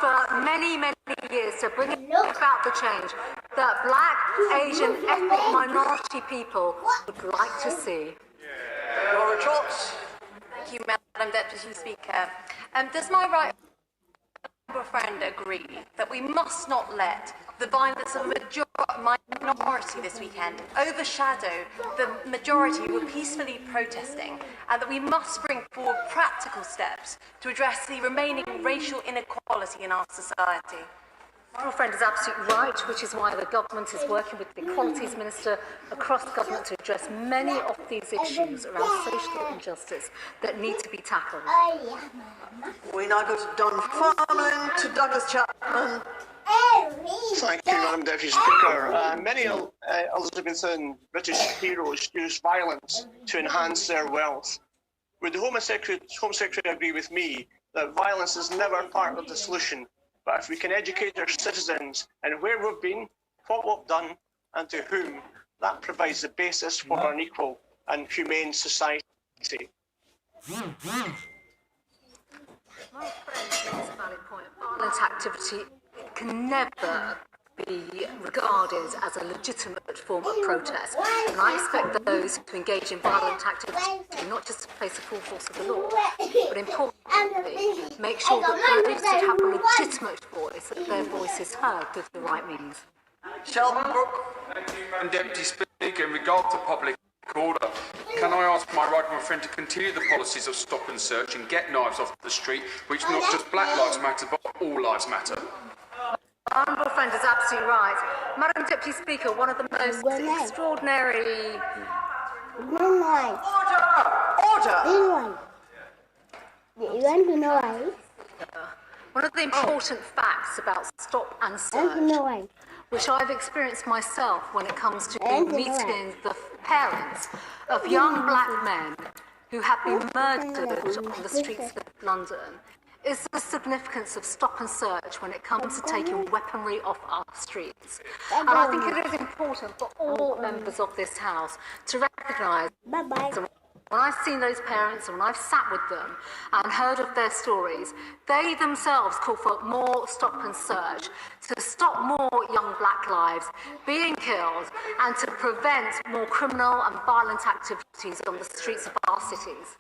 for many, many years to bring about the change that Black, Asian, ethnic minority people would like to see. Laura Trotz. Thank you, Madam Deputy Speaker. Does my right friend agree that we must not let the violence of a minority this weekend overshadow the majority who are peacefully protesting, and that we must bring forward practical steps to address the remaining racial inequality in our society? My friend is absolutely right, which is why the government is working with the Equalities Minister across the government to address many of these issues around social injustice that need to be tackled. We now go to Dunfermline, to Douglas Chapman. Thank you, Madam Deputy Speaker. Many Elizabethan British heroes used violence to enhance their wealth. Would the Home Secretary agree with me that violence is never part of the solution, but if we can educate our citizens in where we've been, what we've done, and to whom, that provides the basis for an equal and humane society? My friend makes a valid point. Violent activity can never be regarded as a legitimate form of protest. And I expect those who engage in violent activity not just to place the full force of the law, but importantly, make sure that those that have a legitimate voice, that their voice is heard through the right means. Sheldon Brooke. Thank you, Madam Deputy Speaker. In regard to public order, can I ask my right honourable friend to continue the policies of stop and search and get knives off the street, which not just Black Lives Matter, but all lives matter? My honourable friend is absolutely right. Madam Deputy Speaker, one of the most extraordinary... Order! You want to know why? One of the important facts about stop and search, which I've experienced myself when it comes to meeting the parents of young Black men who have been murdered on the streets of London, is the significance of stop and search when it comes to taking weaponry off our streets. And I think it is important for all members of this House to recognise when I've seen those parents and when I've sat with them and heard of their stories, they themselves call for more stop and search to stop more young Black lives being killed and to prevent more criminal and violent activities on the streets of our cities.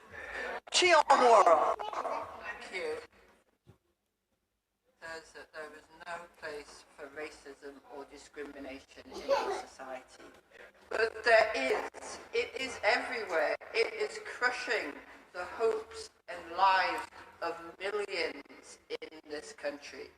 Chion Worrell. Thank you. Says that there is no place for racism or discrimination in our society. But there is. It is everywhere. It is crushing the hopes and lives of millions in this country.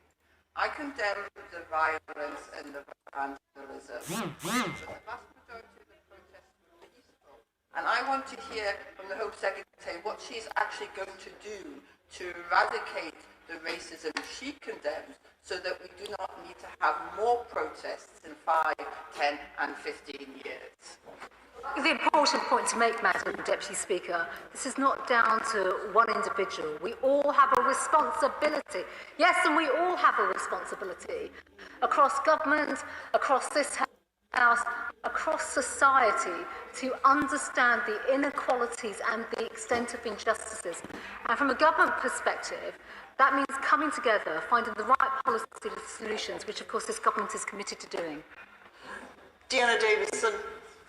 I condemn the violence and the vandalism, but the vast majority of the protests were peaceful. And I want to hear from the Home Secretary what she's actually going to do to eradicate the racism she condemns, so that we do not need to have more protests in 5, 10 and 15 years. The important point to make, Madam Deputy Speaker, this is not down to one individual. We all have a responsibility. Yes, and we all have a responsibility across government, across this House, across society, to understand the inequalities and the extent of injustices. And from a government perspective, that means coming together, finding the right policy solutions, which of course this government is committed to doing. Deanna Davidson.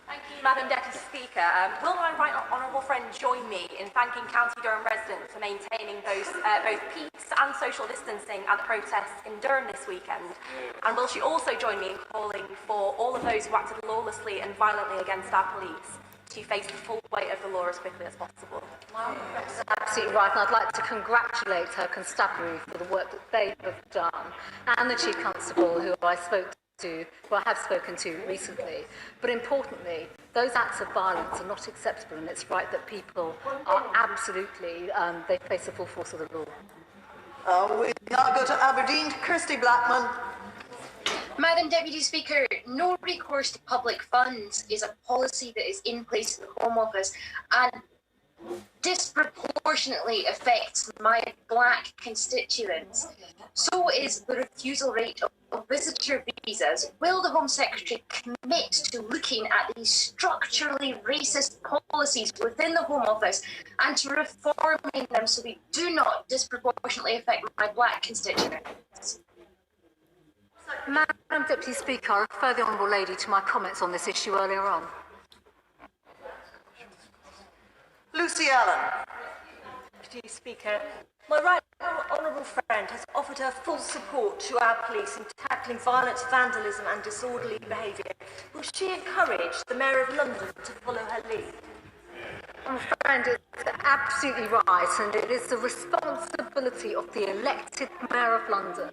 Thank you, Madam Deputy Speaker. Will my right honourable friend join me in thanking County Durham residents for maintaining both peace and social distancing at the protests in Durham this weekend? And will she also join me in calling for all of those who acted lawlessly and violently against our police to face the full weight of the law as quickly as possible? That's absolutely right, and I'd like to congratulate her constabulary for the work that they have done, and the Chief Constable who I have spoken to recently. But importantly, those acts of violence are not acceptable, and it's right that people are absolutely, they face the full force of the law. We now go to Aberdeen, Kirsty Blackman. Madam Deputy Speaker, no recourse to public funds is a policy that is in place in the Home Office and disproportionately affects my Black constituents. So is the refusal rate of visitor visas. Will the Home Secretary commit to looking at these structurally racist policies within the Home Office and to reforming them so they do not disproportionately affect my Black constituents? Madam Deputy Speaker, I refer the Honourable Lady to my comments on this issue earlier on. Lucy Allen. Deputy Speaker, my right honourable friend has offered her full support to our police in tackling violence, vandalism and disorderly behaviour. Will she encourage the Mayor of London to follow her lead? My friend is absolutely right, and it is the responsibility of the elected Mayor of London,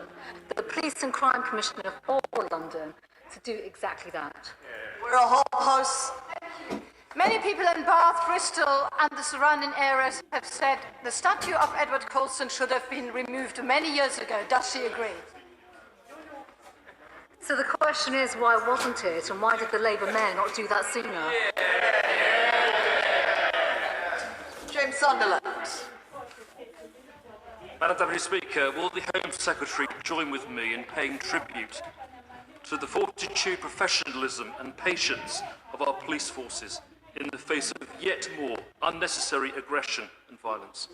the Police and Crime Commissioner for London, to do exactly that. We're a whole house. Many people in Bath, Bristol and the surrounding areas have said the statue of Edward Colston should have been removed many years ago. Does she agree? So the question is, why wasn't it, and why did the Labour Mayor not do that sooner? James Sunderland. Madam Deputy Speaker, will the Home Secretary join with me in paying tribute to the fortitude, professionalism and patience of our police forces in the face of yet more unnecessary aggression and violence?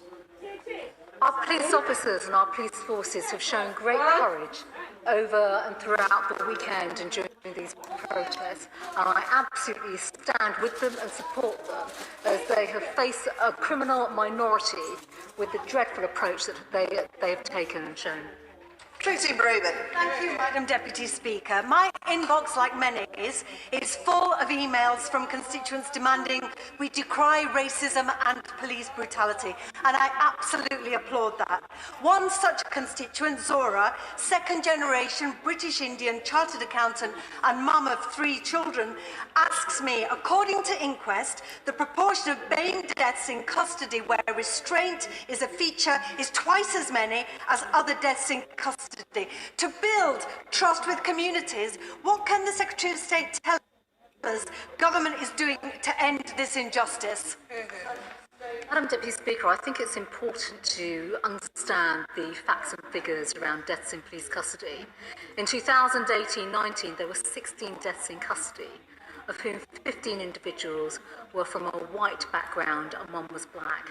Our police officers and our police forces have shown great courage over and throughout the weekend and during these protests, and I absolutely stand with them and support them as they have faced a criminal minority with the dreadful approach that they have taken and shown. Tracy Braben. Thank you, Madam Deputy Speaker. My inbox, like many's, is full of emails from constituents demanding we decry racism and police brutality, and I absolutely applaud that. One such constituent, Zora, second-generation British Indian chartered accountant and mum of 3 children, asks me, according to inquest, the proportion of BAME deaths in custody where restraint is a feature is twice as many as other deaths in custody. To build trust with communities, what can the Secretary of State tell us government is doing to end this injustice? Madam Deputy Speaker, I think it's important to understand the facts and figures around deaths in police custody. In 2018-19, there were 16 deaths in custody, of whom 15 individuals were from a white background and 1 was black.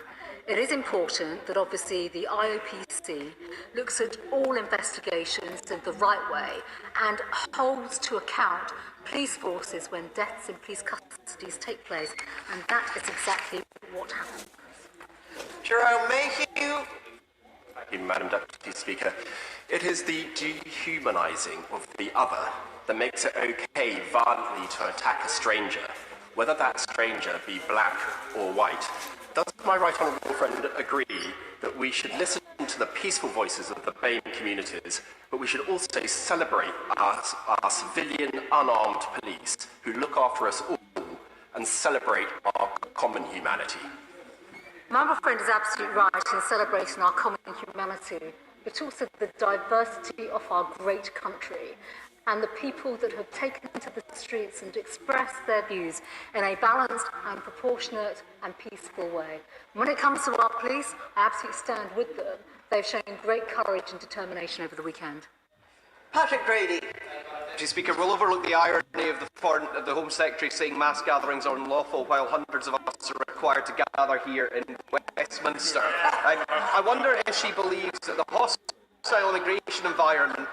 It is important that obviously the IOPC looks at all investigations in the right way and holds to account police forces when deaths in police custodies take place, and that is exactly what happened. Jerome Mayhew. Thank you, Madam Deputy Speaker. It is the dehumanising of the other that makes it okay violently to attack a stranger, whether that stranger be black or white. Does my right honourable friend agree that we should listen to the peaceful voices of the BAME communities, but we should also celebrate our civilian unarmed police who look after us all and celebrate our common humanity? My honourable friend is absolutely right in celebrating our common humanity, but also the diversity of our great country and the people that have taken to the streets and expressed their views in a balanced and proportionate and peaceful way. When it comes to our police, I absolutely stand with them. They've shown great courage and determination over the weekend. Patrick Grady. Deputy Speaker, we'll overlook the irony of the Home Secretary saying mass gatherings are unlawful while hundreds of us are required to gather here in Westminster. I wonder if she believes that the hostile immigration environment,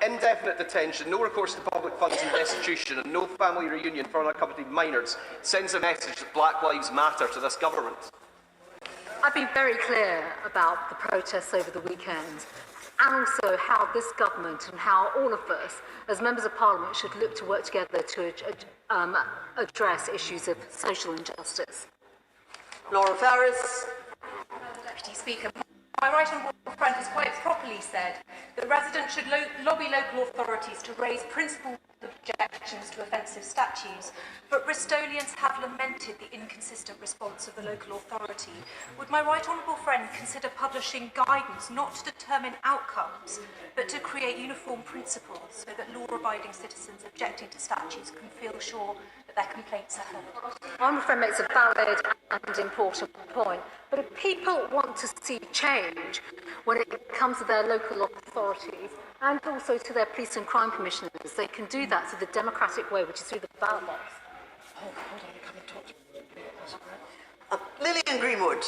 indefinite detention, no recourse to public funds and destitution, and no family reunion for unaccompanied minors sends a message that Black Lives Matter to this government. I've been very clear about the protests over the weekend, and also how this government and how all of us as members of Parliament should look to work together to address issues of social injustice. Laura Farris. Deputy Speaker, my right honourable friend has quite properly said that residents should lobby local authorities to raise principled objections to offensive statues, but Bristolians have lamented the inconsistent response of the local authority. Would my right honourable friend consider publishing guidance not to determine outcomes, but to create uniform principles so that law-abiding citizens objecting to statues can feel sure that their complaints are heard? My honourable friend makes a valid and important point, but if people want to see change when it comes to their local authorities and also to their police and crime commissioners, they can do that through the democratic way, which is through the ballot box. Lillian Greenwood.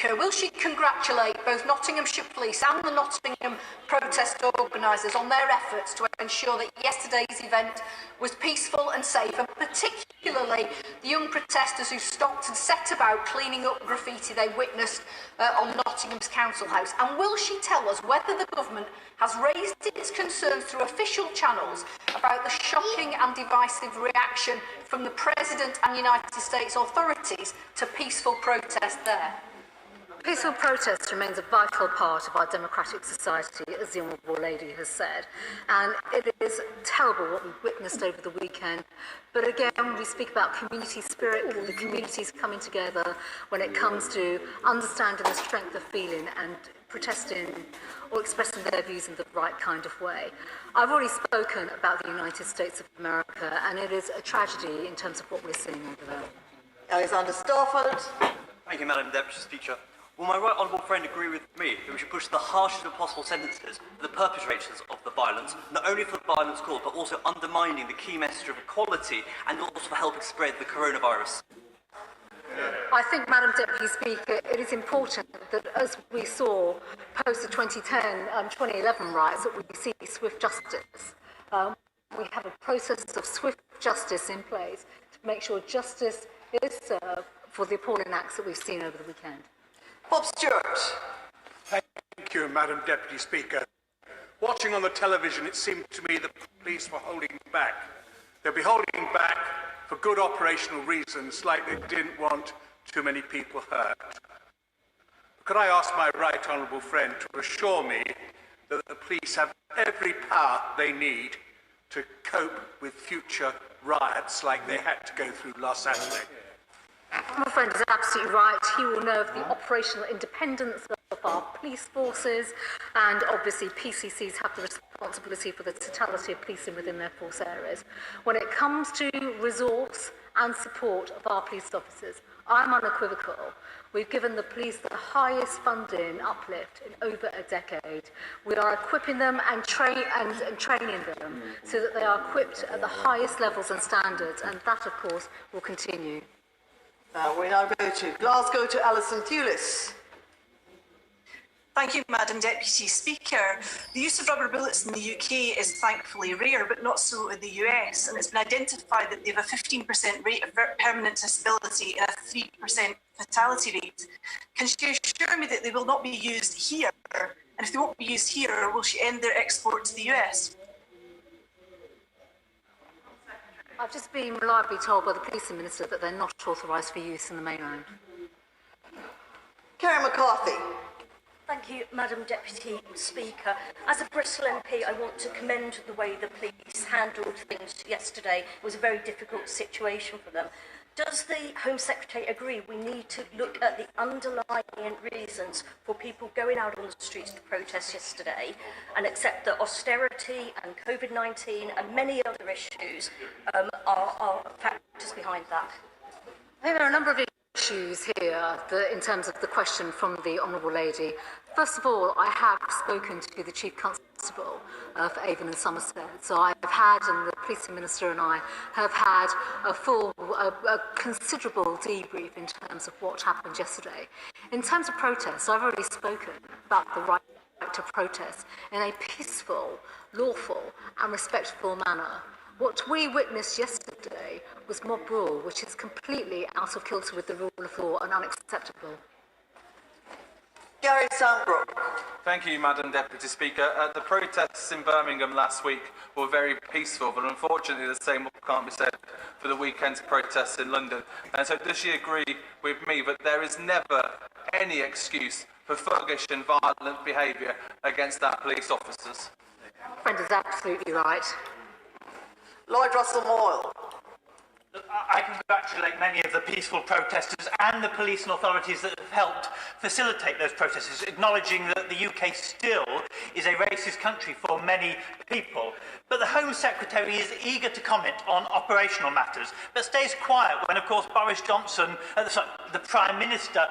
Speaker, will she congratulate both Nottinghamshire Police and the Nottingham protest organisers on their efforts to ensure that yesterday's event was peaceful and safe, and particularly the young protesters who stopped and set about cleaning up graffiti they witnessed on Nottingham's Council House? And will she tell us whether the government has raised its concerns through official channels about the shocking and divisive reaction from the President and United States authorities to peaceful protest there? Peaceful protest remains a vital part of our democratic society, as the Honourable Lady has said, and it is terrible what we witnessed over the weekend. But again, we speak about community spirit, the communities coming together when it comes to understanding the strength of feeling and protesting or expressing their views in the right kind of way. I've already spoken about the United States of America, and it is a tragedy in terms of what we're seeing over there. Alexander Starford. Thank you, Madam Deputy Speaker. Will my right honourable friend agree with me that we should push the harshest of possible sentences for the perpetrators of the violence, not only for the violence caused, but also undermining the key message of equality and also for helping spread the coronavirus? I think, Madam Deputy Speaker, it is important that as we saw post the 2011 riots, that we see swift justice. We have a process of swift justice in place to make sure justice is served for the appalling acts that we've seen over the weekend. Bob Stewart. Thank you, Madam Deputy Speaker. Watching on the television, it seemed to me the police were holding back. They'll be holding back for good operational reasons, like they didn't want too many people hurt. Could I ask my right honourable friend to assure me that the police have every power they need to cope with future riots like they had to go through last Saturday? My friend is absolutely right. He will know of the operational independence of our police forces, and obviously PCCs have the responsibility for the totality of policing within their force areas. When it comes to resource and support of our police officers, I'm unequivocal. We've given the police the highest funding uplift in over a decade. We are equipping them and training them so that they are equipped at the highest levels and standards, and that, of course, will continue. We now go to Glasgow to Alison Thewlis. Thank you, Madam Deputy Speaker. The use of rubber bullets in the UK is thankfully rare, but not so in the US, and it's been identified that they have a 15% rate of permanent disability and a 3% fatality rate. Can she assure me that they will not be used here? And if they won't be used here, will she end their export to the US? I've just been reliably told by the policing minister that they're not authorised for use in the mainland. Kerry McCarthy. Thank you, Madam Deputy Speaker. As a Bristol MP, I want to commend the way the police handled things yesterday. It was a very difficult situation for them. Does the Home Secretary agree we need to look at the underlying reasons for people going out on the streets to protest yesterday and accept that austerity and COVID-19 and many other issues are factors behind that? I think there are a number of issues here in terms of the question from the Honourable Lady. First of all, I have spoken to the Chief Constable for Avon and Somerset. So I've had, and the Policing Minister and I have had a considerable debrief in terms of what happened yesterday. In terms of protests, I've already spoken about the right to protest in a peaceful, lawful and respectful manner. What we witnessed yesterday was mob rule, which is completely out of kilter with the rule of law and unacceptable. Gary Sandbrook. Thank you, Madam Deputy Speaker. The protests in Birmingham last week were very peaceful, but unfortunately the same can't be said for the weekend's protests in London. And so does she agree with me that there is never any excuse for thuggish and violent behaviour against our police officers? My friend is absolutely right. Lloyd Russell Moyle. I congratulate many of the peaceful protesters and the police and authorities that have helped facilitate those protests, acknowledging that the UK still is a racist country for many people. But the Home Secretary is eager to comment on operational matters, but stays quiet when, of course, the Prime Minister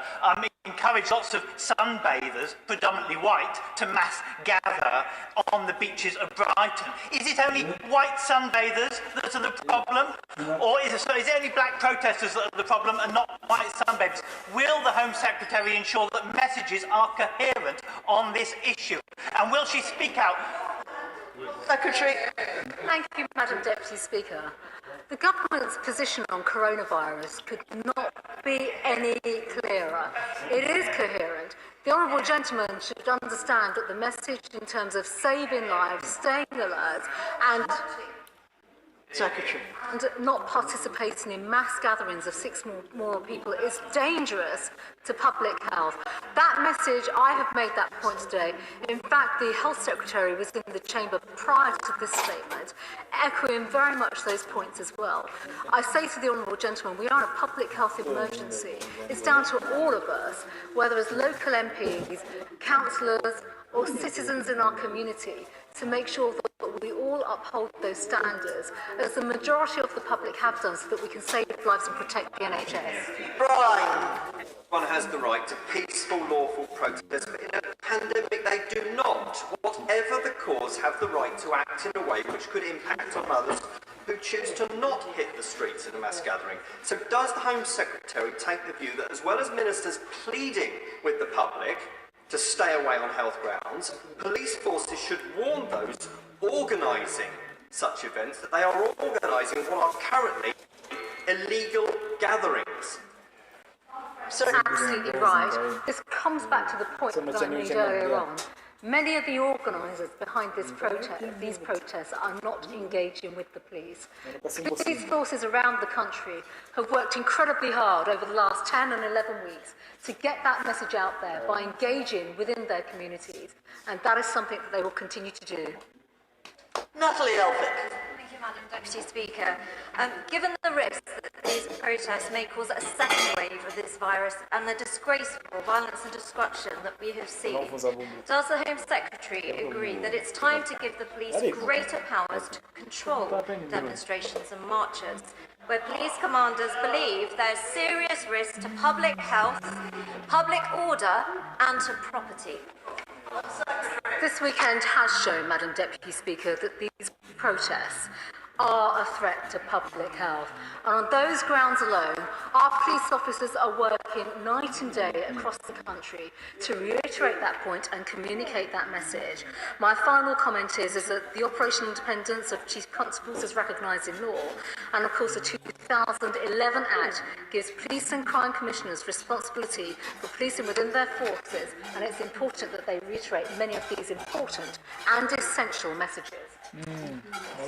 encouraged lots of sunbathers, predominantly white, to mass gather on the beaches of Brighton. Is it only white sunbathers that are the problem? Or is it only black protesters that are the problem and not white sunbathers? Will the Home Secretary ensure that messages are coherent on this issue? And will she speak out? Secretary. Thank you, Madam Deputy Speaker. The government's position on coronavirus could not be any clearer. It is coherent. The honourable gentleman should understand that the message in terms of saving lives, staying alert, and Secretary. And not participating in mass gatherings of six more people is dangerous to public health. That message, I have made that point today. In fact, the Health Secretary was in the chamber prior to this statement, echoing very much those points as well. I say to the honourable gentleman, we are in a public health emergency. It's down to all of us, whether as local MPs, councillors, or citizens in our community, to make sure that we all uphold those standards, as the majority of the public have done, so that we can save lives and protect the NHS. Brian. One has the right to peaceful, lawful protest, but in a pandemic they do not. Whatever the cause, have the right to act in a way which could impact on others who choose to not hit the streets in a mass gathering. So does the Home Secretary take the view that, as well as ministers pleading with the public to stay away on health grounds, police forces should warn those organising such events that they are organising what are currently illegal gatherings? Absolutely right. This comes back to the point that I made earlier on. Many of the organisers behind these protests are not engaging with the police. Police forces around the country have worked incredibly hard over the last 10 and 11 weeks to get that message out there by engaging within their communities, and that is something that they will continue to do. Natalie Elphick. Thank you, Madam Deputy Speaker. Given the risk that these protests may cause a second wave of this virus and the disgraceful violence and destruction that we have seen, does the Home Secretary agree that it's time to give the police greater powers to control demonstrations and marches, where police commanders believe there's serious risk to public health, public order and to property? This weekend has shown, Madam Deputy Speaker, that these protests are a threat to public health. And on those grounds alone, our police officers are working night and day across the country to reiterate that point and communicate that message. My final comment is that the operational independence of chief constables is recognised in law, and of course the 2011 Act gives police and crime commissioners responsibility for policing within their forces, and it's important that they reiterate many of these important and essential messages.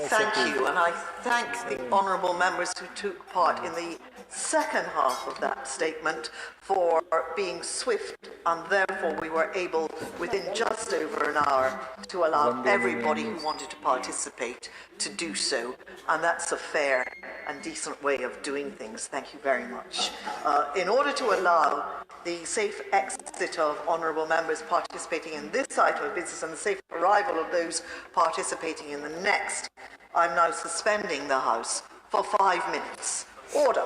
Thank you, and I thank the honourable members who took part in the second half of that statement for being swift, and therefore we were able, within just over an hour, to allow everybody who wanted to participate to do so, and that's a fair and decent way of doing things. Thank you very much. In order to allow the safe exit of honourable members participating in this item of business and the safe arrival of those participating in the next, I'm now suspending the House for 5 minutes. Order.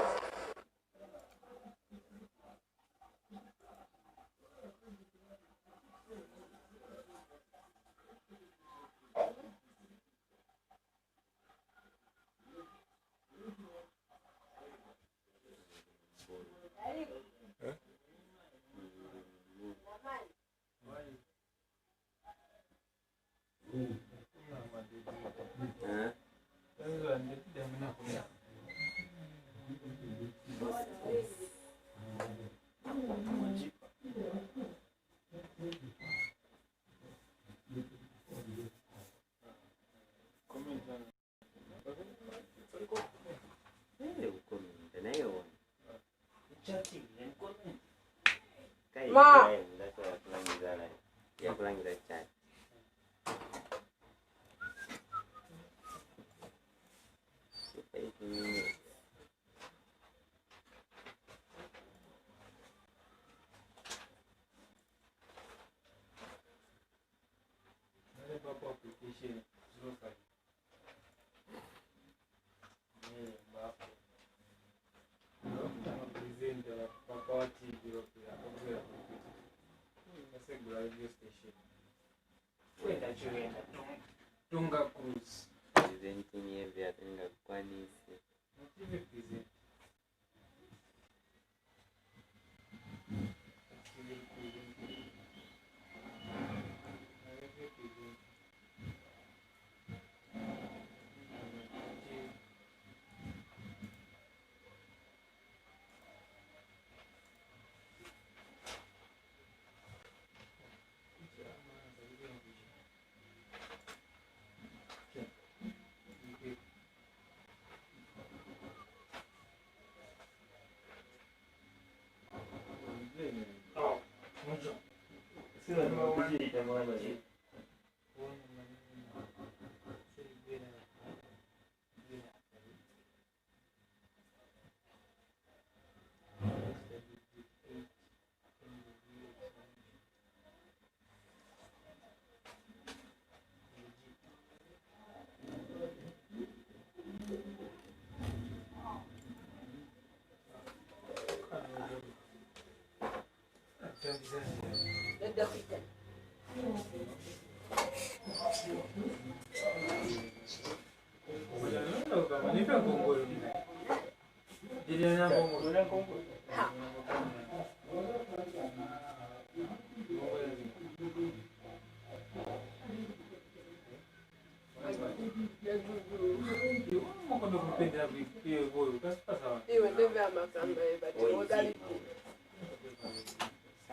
chikuenda tonga cruise presenting evya tingakwanisi achieve present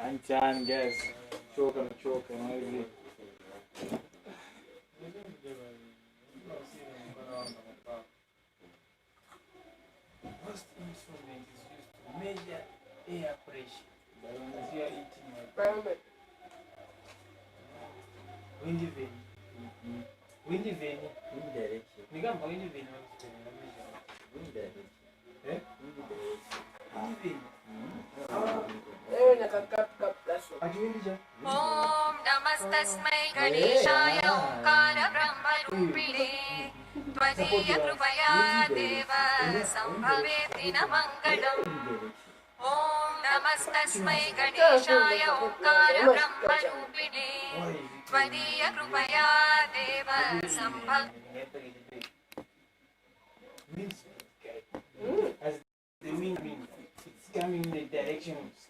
Sunshine, guys. Choking. Most instrument is used to measure air pressure. But when you are eating my windy vein. Windy vein. Wind direction. Nigamba windy vein. Wind direction. Eh? Windy direction. Windy vein. Om Namastasmai Ganeshaya Omkara Brahmarupine Tvadiya Krupaya Deva Sambhaveti Namangalam Om Namastasmai Ganeshaya Omkara Brahmarupine Tvadiya Krupaya Deva Sambhaveti As the wind, it's coming in the direction of